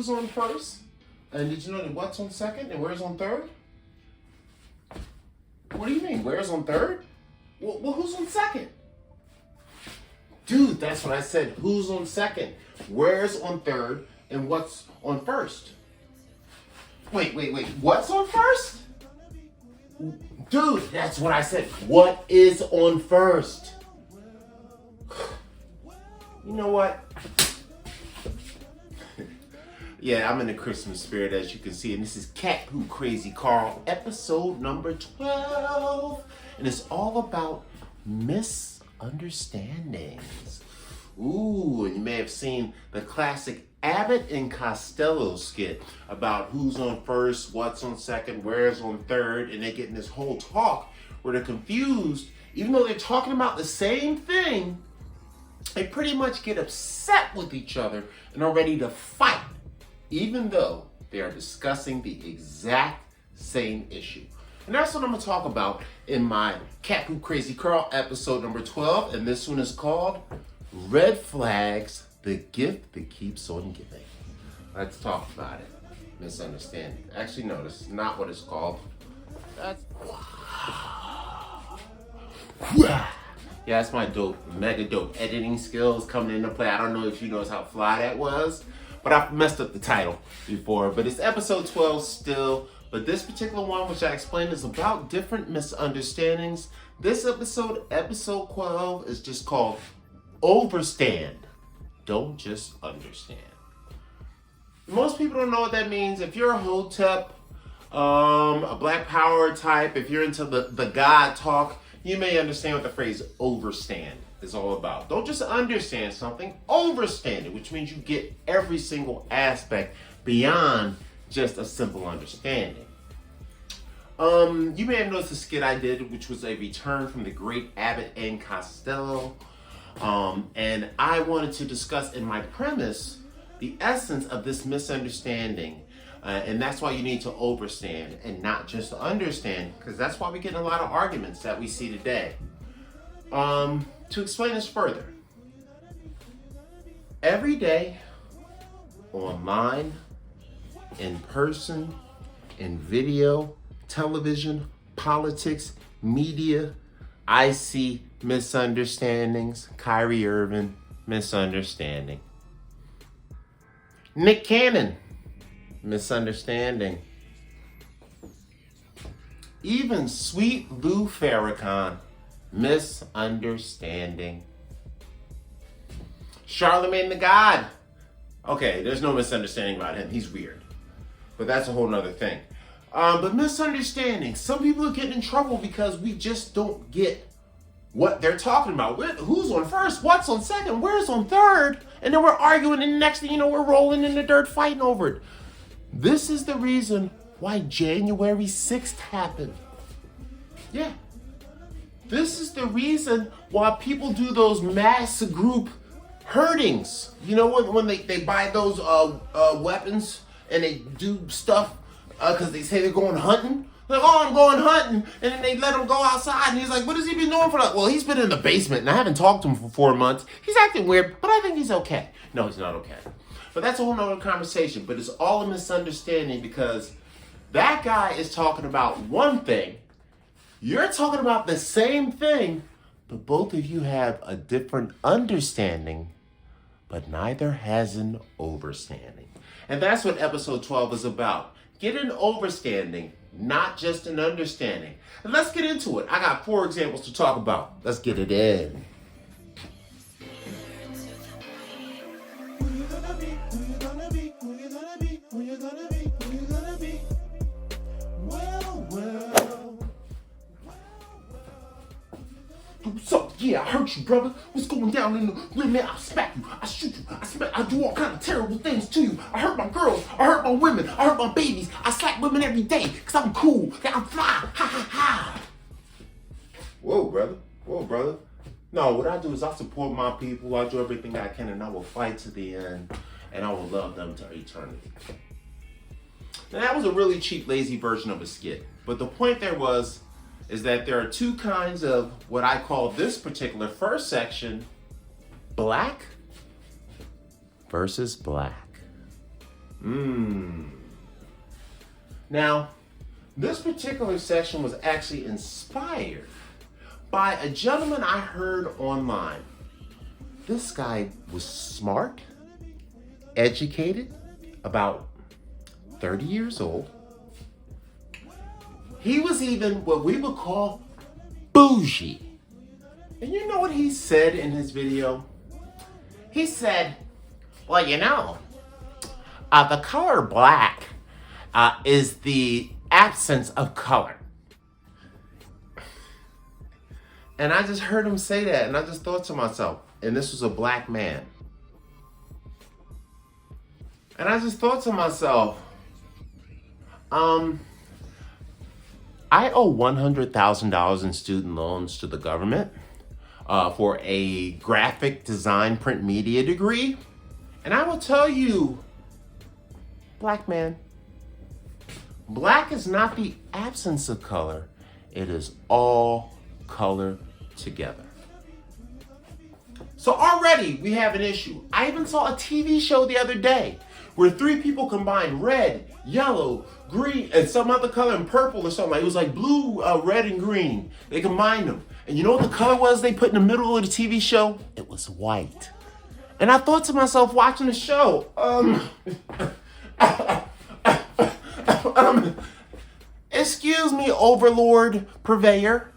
who's on first? And did you know that what's on second and where's on third? What do you mean, where's on third? Well, who's on second? Dude, that's what I said. Who's on second? Where's on third? And what's on first? Wait. What's on first? Dude, that's what I said. What is on first? You know what? Yeah, I'm in the Christmas spirit, as you can see. And this is Cat Who Crazy Carl, episode number 12. And it's all about misunderstandings. Ooh, and you may have seen the classic Abbott and Costello skit about who's on first, what's on second, where's on third, and they get in this whole talk where they're confused. Even though they're talking about the same thing, they pretty much get upset with each other and are ready to fight, even though they are discussing the exact same issue. And that's what I'm going to talk about in my Cat Who Crazy Carl episode number 12. And this one is called Red Flags, the Gift That Keeps On Giving. Let's talk about it. Misunderstanding. Actually, no, this is not what it's called. That's... Yeah, that's my dope, mega dope editing skills coming into play. I don't know if you noticed how fly that was, but I messed up the title before. But it's episode 12 still. But this particular one, which I explained, is about different misunderstandings. This episode 12, is just called Overstand. Don't just understand. Most people don't know what that means. If you're a hotep, a Black Power type, if you're into the God talk, you may understand what the phrase overstand is all about. Don't just understand something, overstand it, which means you get every single aspect beyond just a simple understanding. You may have noticed the skit I did, which was a return from the great Abbott and Costello. And I wanted to discuss in my premise the essence of this misunderstanding. And that's why you need to overstand and not just understand, because that's why we get in a lot of arguments that we see today. To explain this further, every day, online, in person, in video, television, politics, media, I see misunderstandings. Kyrie Irving, misunderstanding. Nick Cannon, misunderstanding. Even sweet Lou Farrakhan, misunderstanding. Charlemagne the God. Okay, there's no misunderstanding about him. He's weird. But that's a whole nother thing. But misunderstanding. Some people are getting in trouble because we just don't get what they're talking about. Who's on first? What's on second? Where's on third? And then we're arguing, and the next thing you know, we're rolling in the dirt fighting over it. This is the reason why January 6th happened. Yeah. This is the reason why people do those mass group hurtings. You know, when they buy those weapons and they do stuff because they say they're going hunting. Like, oh, I'm going hunting. And then they let him go outside. And he's like, what has he been doing for that? Well, he's been in the basement and I haven't talked to him for 4 months. He's acting weird, but I think he's okay. No, he's not okay. But that's a whole nother conversation. But it's all a misunderstanding because that guy is talking about one thing. You're talking about the same thing, but both of you have a different understanding, but neither has an overstanding. And that's what episode 12 is about. Get an overstanding, not just an understanding. And let's get into it. I got 4 examples to talk about. Let's get it in. So, yeah, I hurt you, brother. What's going down in the room, man? I'll smack you. I shoot you. I do all kind of terrible things to you. I hurt my girls. I hurt my women. I hurt my babies. I slap women every day because I'm cool. I'm fly. Ha, ha, ha. Whoa, brother. Whoa, brother. No, what I do is I support my people. I do everything I can, and I will fight to the end, and I will love them to eternity. Now, that was a really cheap, lazy version of a skit. But the point there is that there are 2 kinds of what I call this particular first section, black versus black. Now, this particular section was actually inspired by a gentleman I heard online. This guy was smart, educated, about 30 years old. He was even what we would call bougie. And you know what he said in his video? He said, well, you know, the color black is the absence of color. And I just heard him say that, and I just thought to myself, and this was a black man. And I just thought to myself, I owe $100,000 in student loans to the government for a graphic design print media degree. And I will tell you, black man, black is not the absence of color. It is all color together. So already we have an issue. I even saw a TV show the other day where 3 people combined red, yellow, green, and some other color, and purple or something. It was like blue, red, and green. They combined them. And you know what the color was they put in the middle of the TV show? It was white. And I thought to myself watching the show, excuse me, overlord purveyor.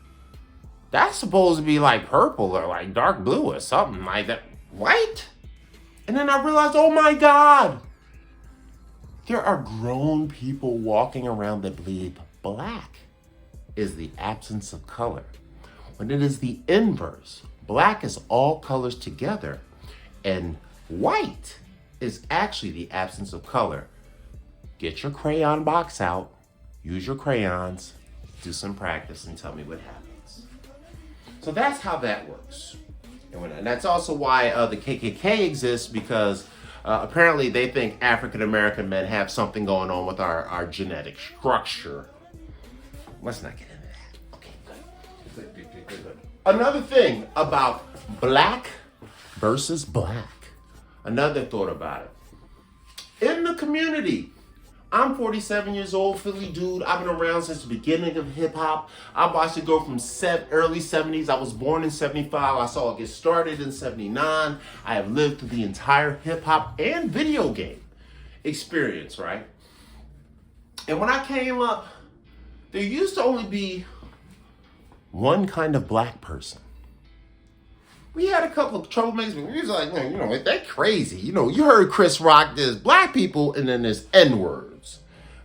That's supposed to be like purple or like dark blue or something like that. White? And then I realized, oh my God. There are grown people walking around that believe black is the absence of color, when it is the inverse. Black is all colors together, and white is actually the absence of color. Get your crayon box out, use your crayons, do some practice, and tell me what happens. So that's how that works. And that's also why the KKK exists, because apparently they think African American men have something going on with our genetic structure. Let's not get into that. Okay, good. Another thing about black versus black. Another thought about it. In the community, I'm 47 years old, Philly dude. I've been around since the beginning of hip hop. I watched it go from early 70s. I was born in 75. I saw it get started in 79. I have lived through the entire hip hop and video game experience, right? And when I came up, there used to only be one kind of black person. We had a couple of troublemakers, but we was like, man, you know, they're crazy. You know, you heard Chris Rock, there's black people and then there's N-words.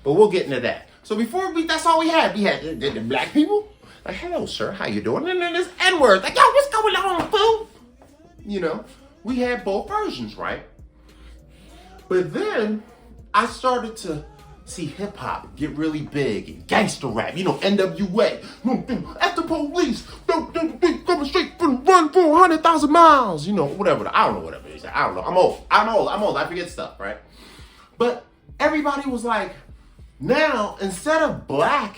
But we'll get into that. So that's all we had. We had the black people. Like, hello, sir, how you doing? And then there's N-words. Like, yo, what's going on, fool? You know, we had both versions, right? But then I started to see hip hop get really big and gangster rap, you know, NWA. At the police, coming straight from the run for 100,000 miles, you know, whatever. I don't know whatever they say. I don't know. I'm old. I forget stuff, right? But everybody was like, now instead of black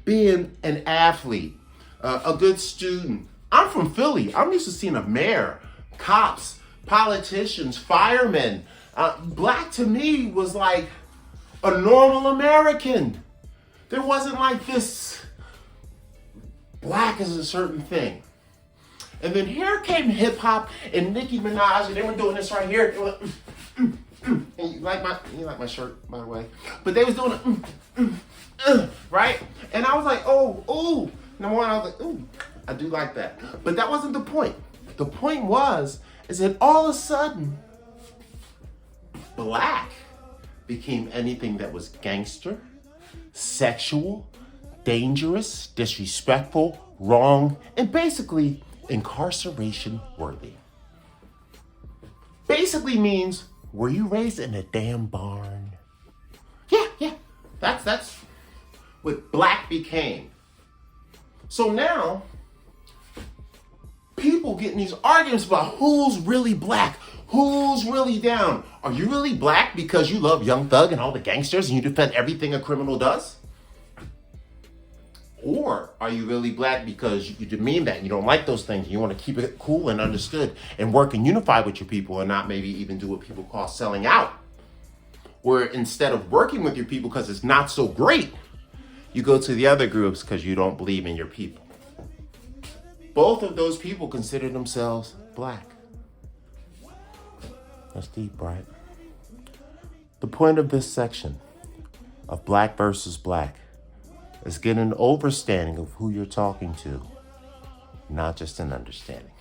being an athlete, a good student, I'm from Philly. I'm used to seeing a mayor, cops, politicians, firemen. Black to me was like a normal American. There wasn't like this, black is a certain thing. And then here came hip hop and Nicki Minaj, and they were doing this right here. And you like my shirt, by the way. But they was doing it, right? And I was like, oh. Number one, I was like, ooh, I do like that. But that wasn't the point. The point is that all of a sudden, black became anything that was gangster, sexual, dangerous, disrespectful, wrong, and basically incarceration worthy. Basically means, were you raised in a damn barn? Yeah. That's what black became. So now, people get in these arguments about who's really black, who's really down. Are you really black because you love Young Thug and all the gangsters and you defend everything a criminal does? Or are you really black because you demean that and you don't like those things and you want to keep it cool and understood and work and unify with your people and not maybe even do what people call selling out? where instead of working with your people because it's not so great, you go to the other groups because you don't believe in your people. Both of those people consider themselves black. That's deep, right? The point of this section of black versus black is getting an understanding of who you're talking to, not just an understanding.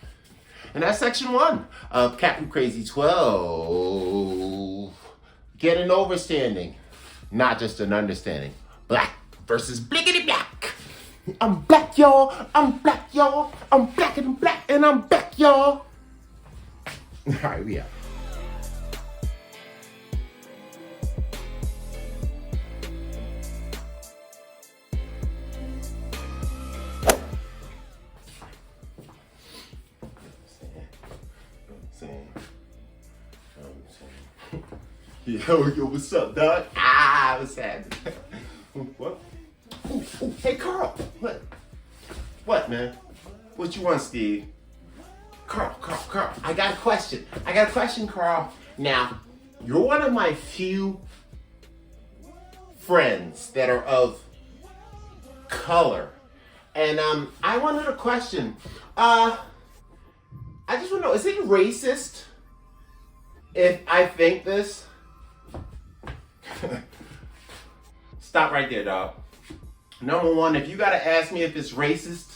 And that's section 1 of Captain Crazy 12. Get an understanding, not just an understanding. Black versus blickety black. I'm black, y'all. I'm black, y'all. I'm black and I'm black and I'm back, y'all. All right, we out. Yo, what's up, dog? What's happening? What? Ooh, hey, Carl. What, man? What you want, Steve? Carl. I got a question, Carl. Now, you're one of my few friends that are of color. And I wanted a question. I just want to know, is it racist if I think this? Stop right there, dog. Number one, if you gotta ask me if it's racist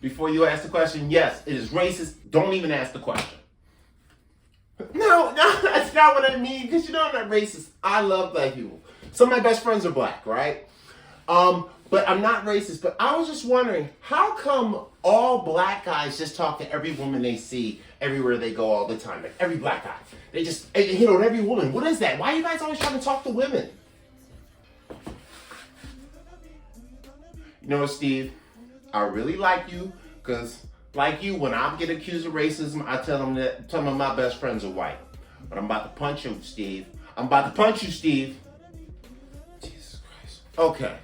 before you ask the question, yes, it is racist. Don't even ask the question. No, that's not what I mean, because you know I'm not racist. I love black people. Some of my best friends are black, right? But I'm not racist. But I was just wondering, how come all black guys just talk to every woman they see everywhere they go all the time? Like every black guy. They just hit on every woman. What is that? Why are you guys always trying to talk to women? You know what, Steve? I really like you, because like you, when I get accused of racism, I tell them my best friends are white. But I'm about to punch you, Steve. Jesus Christ. Okay.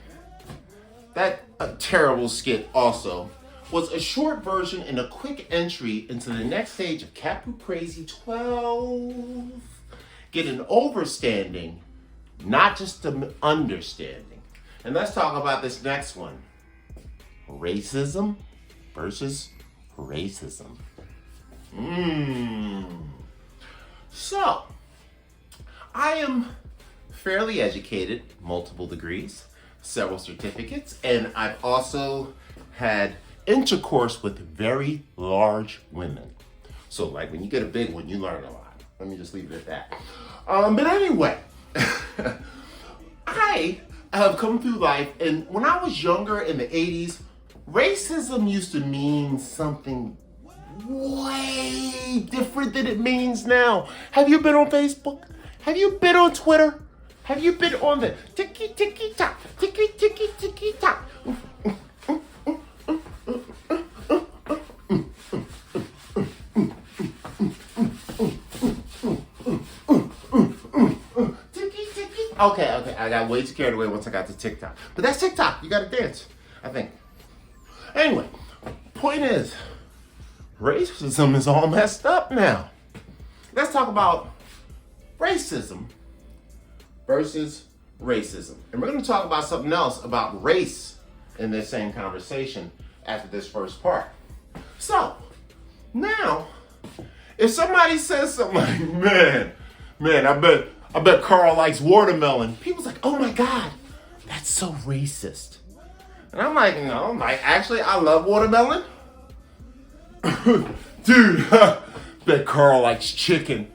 That terrible skit also was a short version and a quick entry into the next stage of Captain Crazy 12. Get an overstanding, not just an understanding. And let's talk about this next one. Racism versus racism. So, I am fairly educated, multiple degrees, several certificates, and I've also had intercourse with very large women. So like when you get a big one, you learn a lot. Let me just leave it at that. But anyway, I have come through life, and when I was younger in the 80s, racism used to mean something way different than it means now. Have you been on Facebook? Have you been on Twitter? Have you been on the ticky tock, ticky tock? Okay, I got way too carried away once I got to TikTok. But that's TikTok, you gotta dance, I think. Anyway, point is, racism is all messed up now. Let's talk about racism versus racism. And we're gonna talk about something else about race in this same conversation after this first part. So, now, if somebody says something like, man, I bet Carl likes watermelon. People's like, oh my God, that's so racist. And I'm like, no, actually, I love watermelon. Dude, bet Carl likes chicken.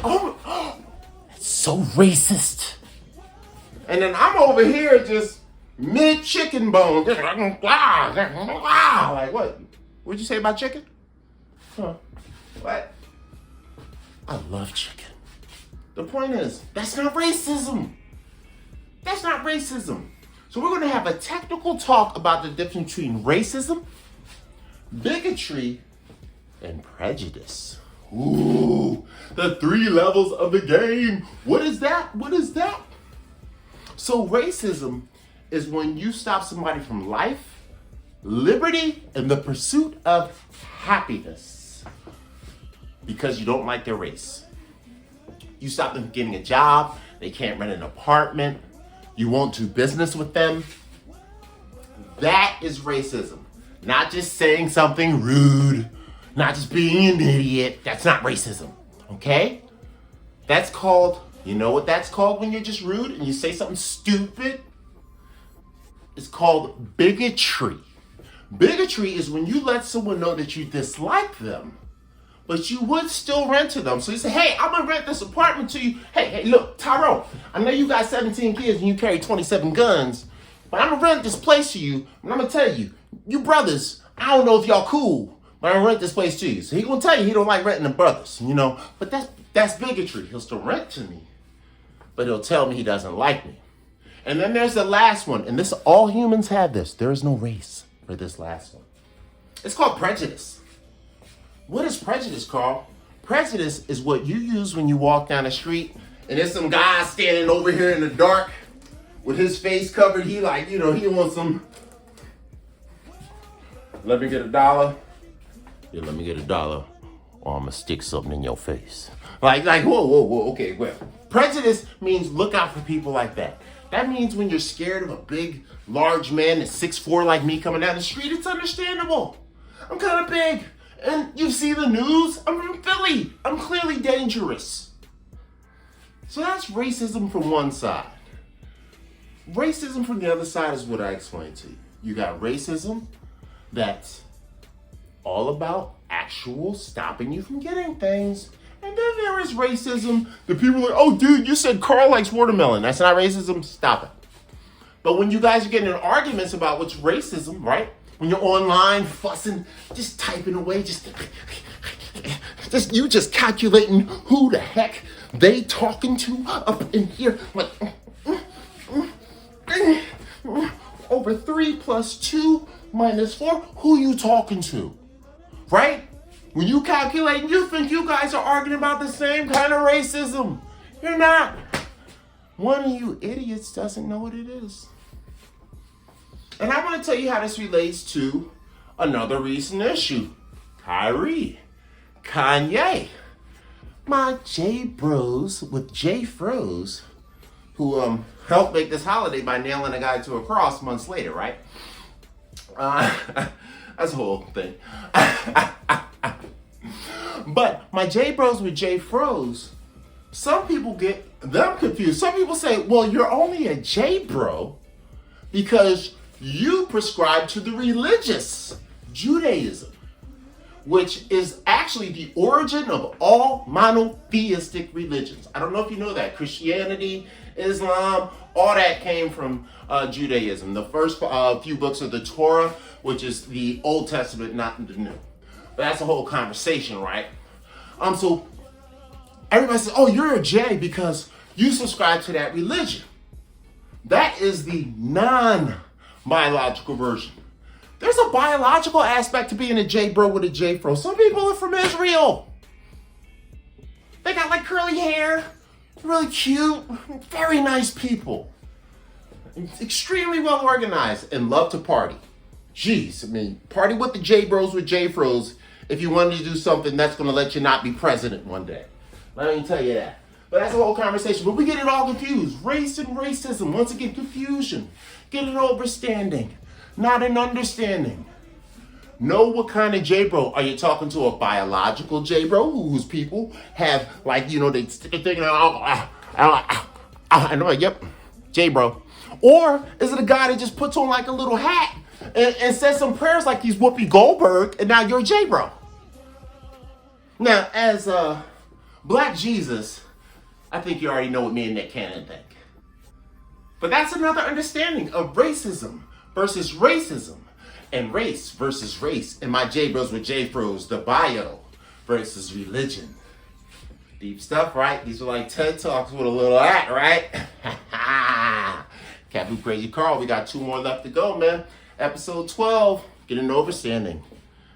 Oh, that's so racist. And then I'm over here just mid-chicken bone. Just like, what? What'd you say about chicken? Huh? What? I love chicken. The point is, that's not racism. That's not racism. So we're going to have a technical talk about the difference between racism, bigotry, and prejudice. Ooh, the 3 levels of the game. What is that? So racism is when you stop somebody from life, liberty, and the pursuit of happiness because you don't like their race. You stop them from getting a job They can't rent an apartment. You won't do business with them. That is racism. Not just saying something rude, not just being an idiot. That's not racism, okay? That's called, you know what that's called when you're just rude and you say something stupid? It's called bigotry. Bigotry is when you let someone know that you dislike them, but you would still rent to them. So you say, hey, I'm gonna rent this apartment to you. Hey, look, Tyrone, I know you got 17 kids and you carry 27 guns, but I'm gonna rent this place to you, and I'm gonna tell you, you brothers, I don't know if y'all cool, but I'm gonna rent this place to you. So he gonna tell you he don't like renting the brothers, you know? But that's bigotry. He'll still rent to me, but he'll tell me he doesn't like me. And then there's the last one, and this, all humans have this. There is no race for this last one. It's called prejudice. What is prejudice, Carl? Prejudice is what you use when you walk down the street and there's some guy standing over here in the dark with his face covered. He like, you know, he wants some, let me get $1. Yeah, let me get $1 or I'm gonna stick something in your face. Like, whoa, okay, well. Prejudice means look out for people like that. That means when you're scared of a big, large man that's 6'4" like me coming down the street, it's understandable. I'm kind of big, and you see the news. I'm from Philly. I'm clearly dangerous. So that's racism from one side. Racism from the other side is what I explained to you. You got racism that's all about actual stopping you from getting things. And then there is racism. The people are like, oh, dude, you said Carl likes watermelon. That's not racism. Stop it. But when you guys are getting in arguments about what's racism, right? When you're online fussing, just typing away, just you just calculating who the heck they talking to up in here. Like, over 3 + 2 - 4, who you talking to? Right? When you calculate, you think you guys are arguing about the same kind of racism. You're not. One of you idiots doesn't know what it is. And I want to tell you how this relates to another recent issue. Kyrie, Kanye, my J Bros with J Froze, who helped make this holiday by nailing a guy to a cross months later, right? That's the whole thing. But my J Bros with J Froze, some people get them confused. Some people say, well, you're only a J Bro because you prescribe to the religious Judaism, which is actually the origin of all monotheistic religions. I don't know if you know that. Christianity, Islam, all that came from Judaism. The first few books of the Torah, which is the Old Testament, not the New. But that's a whole conversation, right? So everybody says, oh, you're a J because you subscribe to that religion. That is the non-biological version. There's a biological aspect to being a J Bro with a J Fro. Some people are from Israel. They got like curly hair, really cute, very nice people. Extremely well organized and love to party. Jeez, I mean, party with the J Bros with J Fros if you wanted to do something that's going to let you not be president one day. Let me tell you that. But that's a whole conversation. But we get it all confused. Race and racism. Once again, confusion. Get an overstanding, not an understanding. Know what kind of J-Bro. Are you talking to a biological J-Bro whose people have, like, you know, they stick a thing out. I know, yep, J-Bro. Or is it a guy that just puts on like a little hat and says some prayers like he's Whoopi Goldberg and now you're a J-Bro? Now, as Black Jesus, I think you already know what me and Nick Cannon think. But that's another understanding of racism versus racism, and race versus race. And my J Bros with J Fros, the bio versus religion. Deep stuff, right? These are like TED Talks with a little at, right? Captain Crazy Carl, we got 2 more left to go, man. Episode 12, get an overstanding,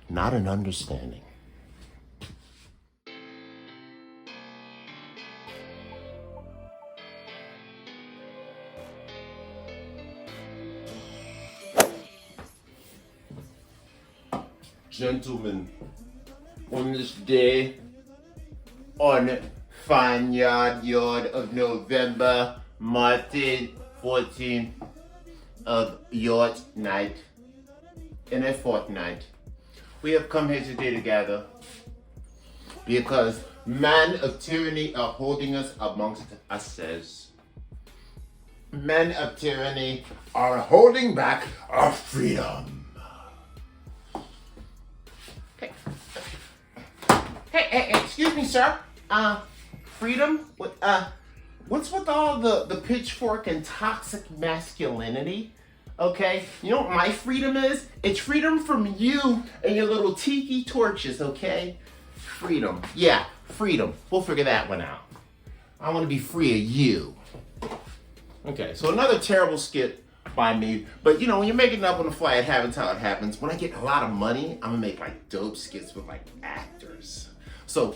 not an understanding. Gentlemen, on this day, on fine yard of November, Martin 14th of your night in a fortnight. We have come here today together because men of tyranny are holding us amongst ourselves. Men of tyranny are holding back our freedom. Hey, excuse me, sir. Freedom? What's with all the pitchfork and toxic masculinity? Okay? You know what my freedom is? It's freedom from you and your little tiki torches, okay? Freedom. Yeah, freedom. We'll figure that one out. I want to be free of you. Okay, so another terrible skit by me. But you know, when you're making it up on the fly, it happens how it happens. When I get a lot of money, I'm gonna make like dope skits with like actors. So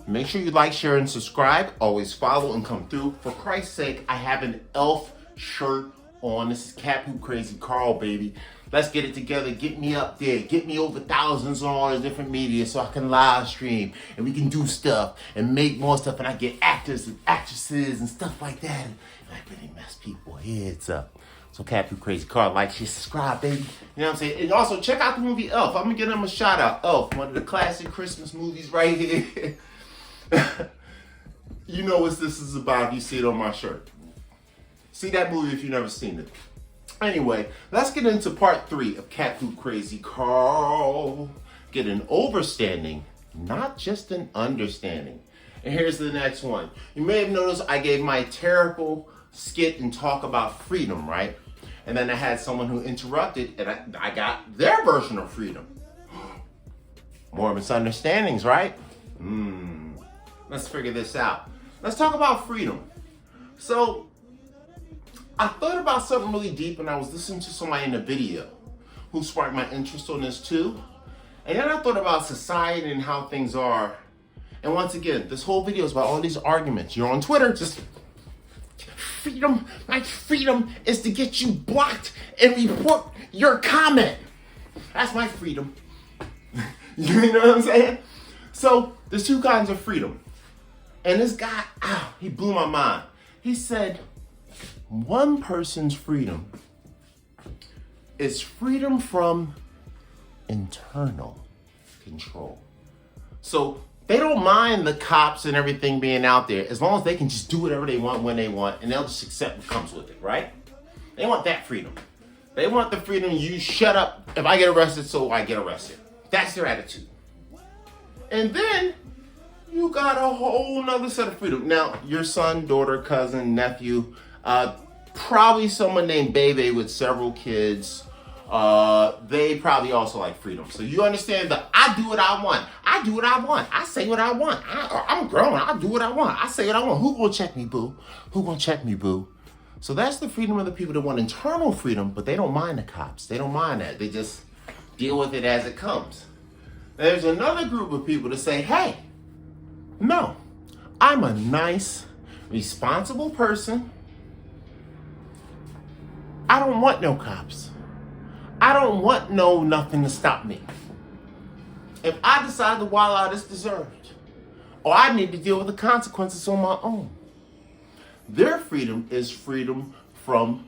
make sure you like, share, and subscribe. Always follow and come through. For Christ's sake, I have an elf shirt on. This is Cat Poop Crazy Carl, baby. Let's get it together. Get me up there. Get me over thousands on all the different media so I can live stream and we can do stuff and make more stuff. And I get actors and actresses and stuff like that. And I really mess people's heads up. So Cat Poop Crazy Carl, like, share, subscribe, baby. You know what I'm saying? And also check out the movie Elf. I'm gonna give them a shout out. Elf, one of the classic Christmas movies right here. You know what this is about if you see it on my shirt. See that movie if you've never seen it. Anyway, let's get into part 3 of Cat Poop Crazy Carl. Get an overstanding, not just an understanding. And here's the next one. You may have noticed I gave my terrible skit and talk about freedom, right? And then I had someone who interrupted and I got their version of freedom. More misunderstandings, right? Let's figure this out. Let's talk about freedom. So, I thought about something really deep and I was listening to somebody in a video who sparked my interest on this too. And then I thought about society and how things are. And once again, this whole video is about all these arguments. You're on Twitter, just freedom. My freedom is to get you blocked and report your comment. That's my freedom. You know what I'm saying? So there's 2 kinds of freedom. And this guy, he blew my mind. He said, one person's freedom is freedom from internal control. So they don't mind the cops and everything being out there as long as they can just do whatever they want when they want and they'll just accept what comes with it, right? They want that freedom. They want the freedom, you shut up if I get arrested, so I get arrested. That's their attitude. And then you got a whole nother set of freedom. Now, your son, daughter, cousin, nephew, probably someone named Bebe with several kids. They probably also like freedom. So you understand that I do what I want. I do what I want. I say what I want. I'm grown. I do what I want. I say what I want. Who gonna check me, boo? Who gonna check me, boo? So that's the freedom of the people that want internal freedom, but they don't mind the cops. They don't mind that. They just deal with it as it comes. There's another group of people that say, hey, no, I'm a nice, responsible person. I don't want no cops. I don't want nothing to stop me. If I decide to wild out, it's deserved. Or I need to deal with the consequences on my own. Their freedom is freedom from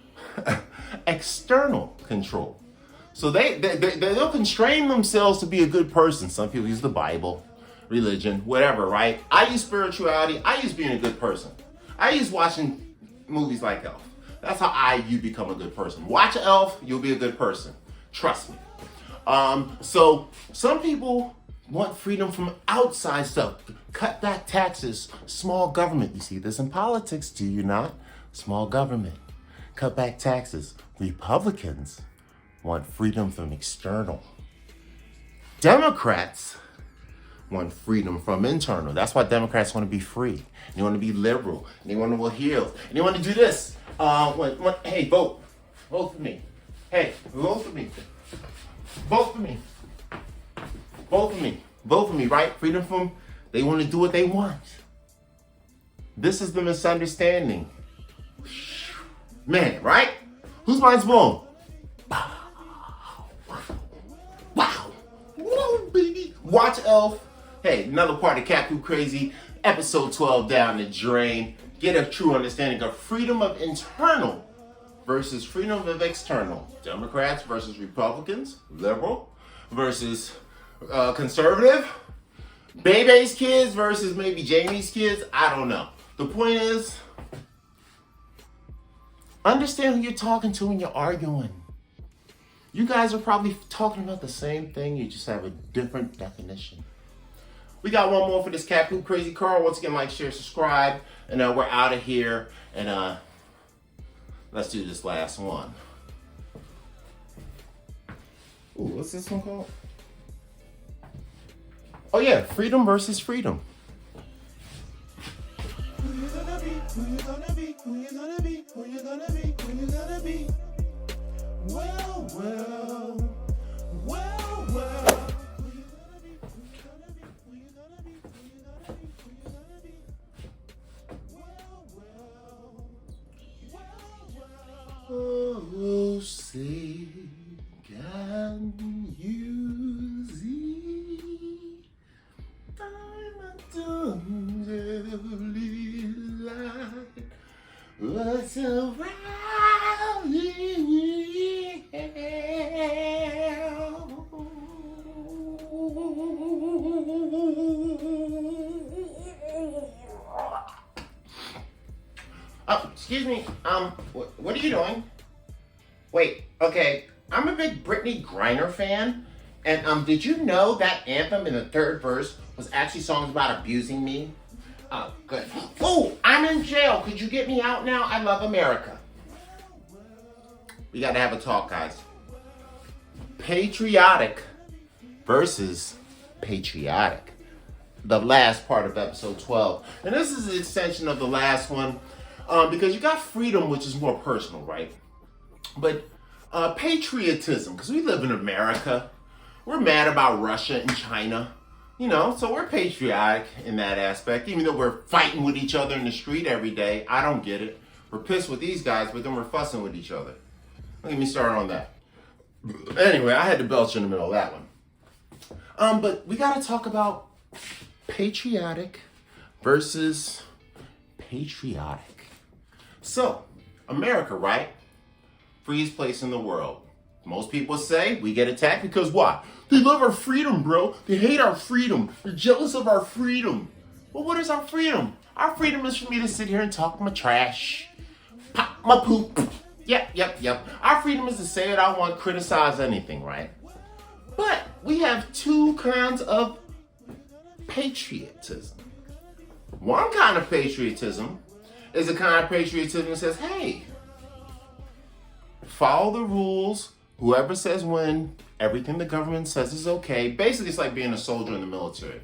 external control. So they'll constrain themselves to be a good person. Some people use the Bible, religion, whatever, right? I use spirituality. I use being a good person. I use watching movies like Elf. That's how you become a good person. Watch Elf, you'll be a good person. Trust me. So some people want freedom from outside stuff. Cut back taxes, small government. You see this in politics, do you not? Small government. Cut back taxes. Republicans want freedom from external. Democrats want freedom from internal. That's why Democrats want to be free. They want to be liberal. And they want to wear heels. And they want to do this. Hey, vote. Vote for me. Hey, vote for me. Vote for me. Vote for me. Vote for me, right? Freedom from, they want to do what they want. This is the misunderstanding. Man, right? Whose mind's blown? Wow. Whoa, baby. Watch Elf. Hey, another part of Cat Poop Crazy. episode 12 down the drain. Get a true understanding of freedom of internal versus freedom of external. Democrats versus Republicans. Liberal versus conservative. Bebe's kids versus maybe Jamie's kids. I don't know. The point is, understand who you're talking to when you're arguing. You guys are probably talking about the same thing. You just have a different definition. We got one more for this Cat Poop Crazy Carl. Once again, like, share, subscribe. And we're out of here. And let's do this last one. Ooh, what's this one called? Oh yeah, freedom versus freedom. Who you gonna be? Who you gonna be? Who you gonna be? Who you gonna be? Who you gonna be? Well, well, well, well. Who you gonna be? Who you gonna be? Who you gonna be? Who you gonna be? Who you gonna be? Well, well, well, well. Oh, say, can you see? I'm a light. What's around me? Oh, excuse me. What are you doing? Wait, okay. I'm a big Brittany Griner fan, and did you know that anthem in the third verse was actually songs about abusing me? Oh, good. Oh, I'm in jail. Could you get me out now? I love America. We got to have a talk, guys. Patriotic versus patriotic. The last part of episode 12. And this is an extension of the last one because you got freedom, which is more personal, right? But patriotism, because we live in America. We're mad about Russia and China. You know, so we're patriotic in that aspect, even though we're fighting with each other in the street every day. I don't get it. We're pissed with these guys, but then we're fussing with each other. Don't get me started on that. Anyway, I had to belch in the middle of that one. But we got to talk about patriotic versus patriotic. So, America, right? Freest place in the world. Most people say we get attacked because what? They love our freedom, bro. They hate our freedom. They're jealous of our freedom. Well, what is our freedom? Our freedom is for me to sit here and talk my trash. Pop my poop. Yep. Our freedom is to say what I want, criticize anything, right? But we have two kinds of patriotism. One kind of patriotism is a kind of patriotism that says, hey, follow the rules. Whoever says when, everything the government says is okay. Basically, it's like being a soldier in the military.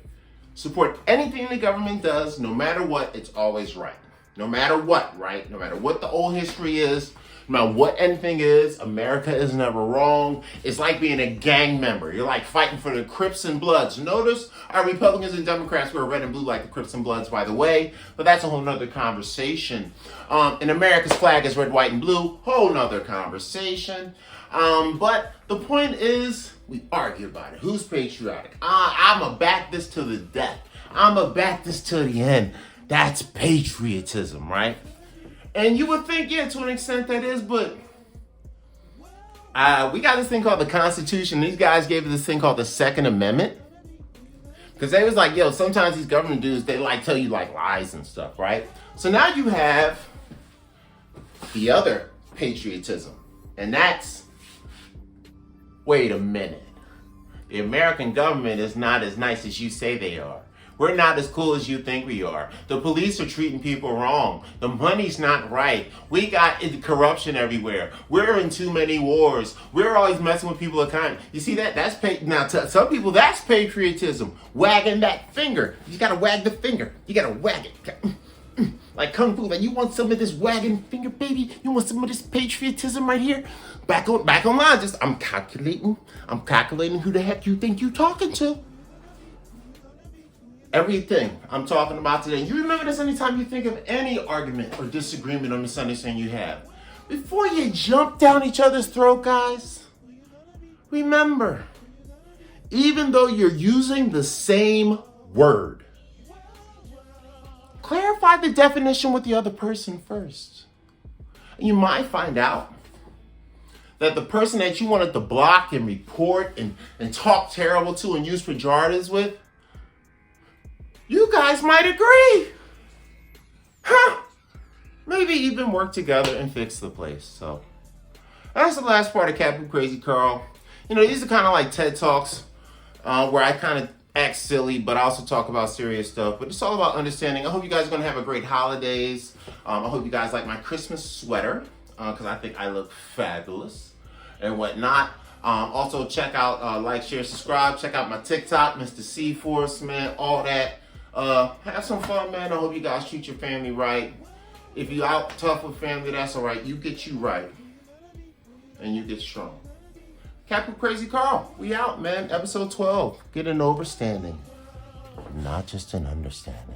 Support anything the government does, no matter what, it's always right. No matter what, right? No matter what the old history is, no matter what anything is, America is never wrong. It's like being a gang member. You're like fighting for the Crips and Bloods. Notice our Republicans and Democrats wear red and blue like the Crips and Bloods, by the way, but that's a whole nother conversation. And America's flag is red, white, and blue, whole nother conversation. But the point is, we argue about it. Who's patriotic? I'ma back this to the death. I'ma back this to the end. That's patriotism, right? And you would think, yeah, to an extent that is, but we got this thing called the Constitution. These guys gave us this thing called the Second Amendment. Because they was like, yo, sometimes these government dudes, they like tell you like lies and stuff, right? So now you have the other patriotism. And that's, wait a minute. The American government is not as nice as you say they are. We're not as cool as you think we are. The police are treating people wrong. The money's not right. We got corruption everywhere. We're in too many wars. We're always messing with people economy. You see that? Now to some people that's patriotism. Wagging that finger. You gotta wag the finger. You gotta wag it. Like Kung Fu. Like, you want some of this wagging finger, baby? You want some of this patriotism right here? Back online. Just I'm calculating who the heck you think you talking to. Everything I'm talking about today. You remember this anytime you think of any argument or disagreement or misunderstanding you have. Before you jump down each other's throat, guys, remember, even though you're using the same word, clarify the definition with the other person first. You might find out that the person that you wanted to block and report and talk terrible to and use pejoratives with, you guys might agree. Huh? Maybe even work together and fix the place. So that's the last part of Captain Crazy Carl. You know, these are kind of like TED Talks where I kind of act silly, but I also talk about serious stuff. But it's all about understanding. I hope you guys are going to have a great holidays. I hope you guys like my Christmas sweater because I think I look fabulous and whatnot. Also, check out, like, share, subscribe. Check out my TikTok, Mr. C Force, man, all that. Have some fun, man. I hope you guys treat your family right. If you out tough with family, that's all right. You get you right. And you get strong. Captain Crazy Carl, we out, man. Episode 12. Get an overstanding, not just an understanding.